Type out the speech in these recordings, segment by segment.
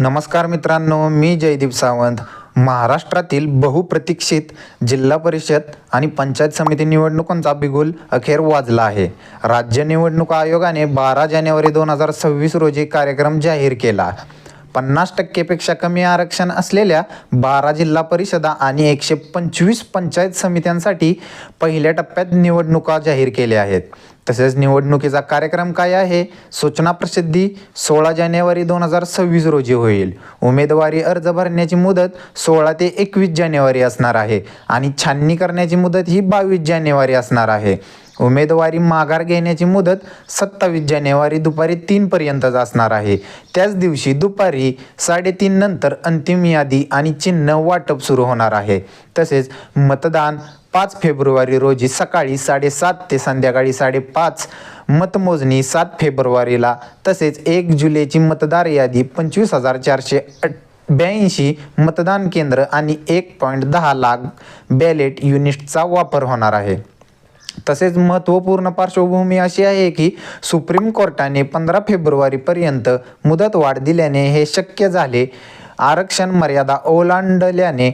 नमस्कार मित्रांनो, मी जयदीप सावंत. महाराष्ट्रातील बहुप्रतीक्षित जिल्हा परिषद आणि पंचायत समिती निवडणुकांचा बिगुल अखेर वाजला आहे. राज्य निवडणूक आयोगाने 12 जानेवारी 2026 रोजी कार्यक्रम जाहीर केला. 50% पेक्षा कमी आरक्षण असलेल्या 12 जिल्हा परिषदा आणि 125 पंचायत समित्यांसाठी पहिल्या टप्प्यात निवडणुका जाहीर केल्या आहेत. तसेच निवडणुकीचा कार्यक्रम काय आहे? सूचना प्रसिद्धी 16 जानेवारी 2026 रोजी होईल. उमेदवारी अर्ज भरण्याची मुदत 16 ते 21 जानेवारी असणार आहे आणि छाननी करण्याची मुदत ही 22 जानेवारी असणार आहे. उमेदवारी माघार घेण्याची मुदत 27 जानेवारी दुपारी 3 पर्यंतच असणार आहे. त्याच दिवशी दुपारी 3:30 नंतर अंतिम यादी आणि चिन्ह वाटप सुरू होणार आहे. तसेच मतदान 5 फेब्रुवारी रोजी सकाळी 7:30 ते संध्याकाळी 5:30, मतमोजणी 7 फेब्रुवारीला. तसेच 1 जुलैची मतदार यादी 25,482 मतदान केंद्र आणि 1.10 लाख बॅलेट युनिट्सचा वापर होणार आहे. तसेच महत्त्वपूर्ण पार्श्वभूमी अशी आहे की सुप्रीम कोर्टाने 15 फेब्रुवारीपर्यंत मुदतवाढ दिल्याने हे शक्य झाले. आरक्षण मर्यादा ओलांडल्याने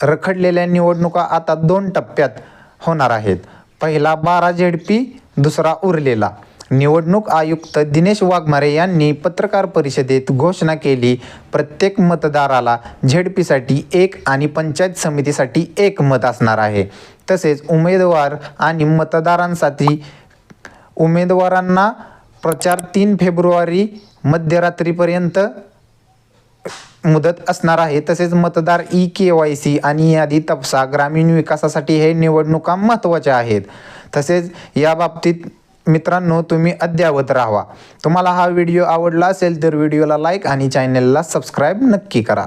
रखडलेल्या निवडणुका आता 2 टप्प्यात होणार आहेत. पहिला 12 झेडपी, दुसरा उरलेला. निवडणूक आयुक्त दिनेश वाघमारे यांनी पत्रकार परिषदेत घोषणा केली. प्रत्येक मतदाराला झेडपीसाठी 1 आणि पंचायत समितीसाठी 1 मत असणार आहे. तसेच उमेदवारांना प्रचार 3 फेब्रुवारी मध्यरात्रीपर्यंत मुदत असणार आहे. तसेच मतदार KYC आणि यादी तपसा ग्रामीण विकासासाठी हे निवडणुका महत्त्वाच्या आहेत. तसेच या बाबतीत मित्रांनो, तुम्ही अद्ययावत राहावा. तुम्हाला हा व्हिडिओ आवडला असेल तर व्हिडिओला लाईक आणि चॅनलला सबस्क्राईब नक्की करा.